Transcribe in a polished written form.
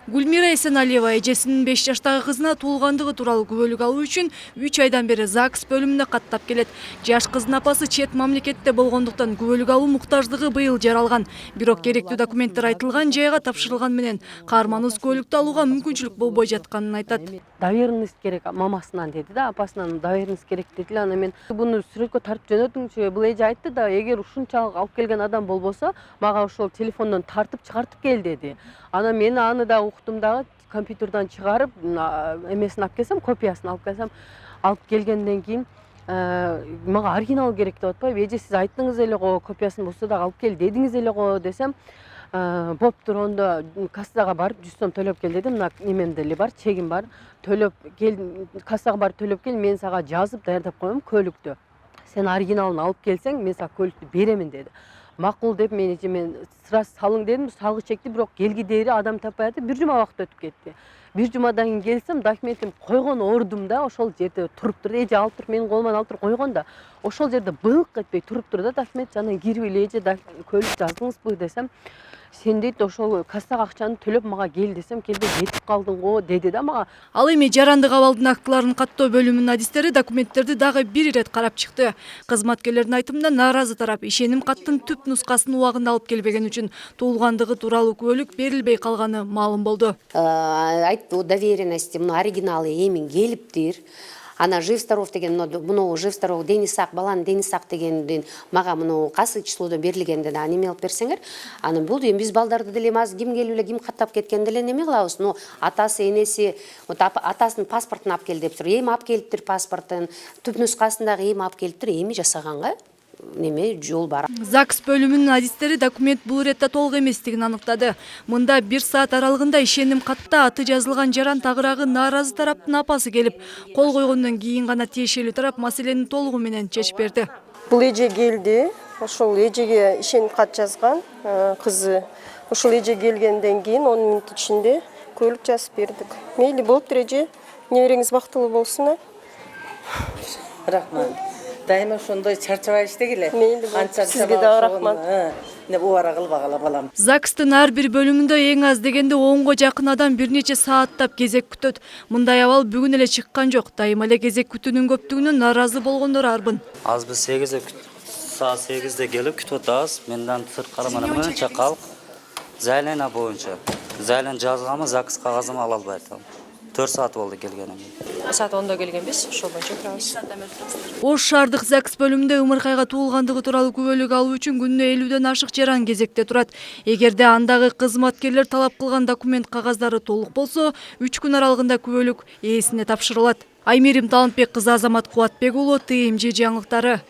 Гүлмира Эсеналиева эжесинин 5 жаштагы кызына туулгандыгы тууралуу күбөлүк алуу үчүн 3 айдан бери ЗАГС бөлүмүнө каттап келет. Жаш кыздын апасы чет мамлекетте болгондуктан күбөлүк алуу муктаждыгы быйыл жаралган. Бирок керектүү документтер айтылган жайга тапшырылган менен каарманыбыз күбөлүктү алууга мүмкүнчүлүк болбой жатканын айтат. Доверенность керек мамасынан деди да, апасынан доверенность керек деди. Ана мен буну сүрөткө тартып жөнөтүңчү. Бул эже айтты да, эгер ушунчалык алып келген адам болбосо, мага ошол телефондон тартып чыгартып кел деди. Ана мен аны да уктум дагы, компьютерден чыгарып, эмесин алып келсем, копиясын алып келсем, алып келгенден кийин мага оригинал керек деп атпайбы. Эже сиз айттыңыз эле го, копиясын болсо дагы алып кел дедиңиз эле го десем, боптур, ондо кассага барып 100 сом төлөп кел дедим. Мына немем деле бар, чегим бар. Төлөп кел, кассага барып төлөп кел, мен сага жазып даярдап коем көлүктү. Сен оригиналын алып келсең, мен сага көлүктү беремин деди. Макул деп мен сразу салың дедим, салгы чекти, бирок келгидери адам таппай атып, бир жума убакыт өтүп кетти. Бир жумадан кийин келсем, документим койгон ордум да, ошол жерде туруптур. Эже алып туруп, менин колуман алып туруп койгон да, ошол жерде былык этпей туруптур да документ. Жана кирип эле эже көлүк жаздыңызбы десем, сен дейт ошол кассага акчаны төлөп мага кел десем, келбей кетип калдың го деди да мага. Ал эми жарандык абалдын актыларын каттоо бөлүмүнүн адистери документтерди дагы бир ирет карап чыкты. Кызматкерлердин айтымында нааразы тарап ишеним каттын түп нускасын убагында алып келбеген үчүн туулгандыгы тууралуу күбөлүк берилбей калганы маалым болду. Айтты, доверенности, оригиналы эми келиптир. Ана Живсторов деген, муну Живсторов Денисак, баланын Денисак дегенден мага муну кайсы числодо берилгенде да неме алып берсеңер, аны бул эми биз балдарды деле эмес, ким келип эле ким каттап кеткенде эле неме кылабыз. Атасы, энеси, атасынын паспортун алып кел дептир. Эми алып келиптир паспортун, түп нускасын дагы эми алып келиптир, эми жасаганга неме жол бар. ЗАГС бөлүмүнүн адистери документ бул иретте толук эместигин аныктады. Мында 1 саат аралыгында ишеним катта аты жазылган жаран тагыраагы нааразы тараптын апасы келип, кол койгондон кийин гана тиешелүү тарап маселенин толугу менен чечип берди. Бул эже келди, ошол эжеге ишеним кат жазган кызы. Ошол эже келгенден кийин 10 мүнөт ичинде көлүк жазып бердик. Мейли болуптур эже, небереңиз бактылуу болсун. Рахмат. Дайыма ошондой чарчабай иштегиле. Сизге да рахмат. Убара кылбагыла балам. ЗАГСтын ар бир бөлүмүндө эң аз дегенде 10го жакын адам бир нече сааттап кезек күтөт. Мындай абал бүгүн эле чыккан жок. Дайыма эле кезек күтүүнүн көптүгүнөн нааразы болгондор арбын. Аз биз 8 8-де келип күтүп атабыз. Менен сырткары менен чакал зайлена боюнча. Зайлен жазганмы, ЗАГС кагазын ала албай атам. 4 саат болду келгеним. Саат 10-да келгенбиз, ошол боюнча турабыз. Ош шаардык ЗАГС бөлүмүндө ымыркайга туулгандыгы тууралуу күбөлүк алуу үчүн күнүнө 50ден ашык жаран кезекте турат. Эгерде андагы кызматкерлер талап кылган документ кагаздары толук болсо, 3 күн аралыгында күбөлүк ээсине тапшырылат. Аймерим Талантбек кызы, Азамат Кубатбек уулу, ТМЖ жаңылыктары.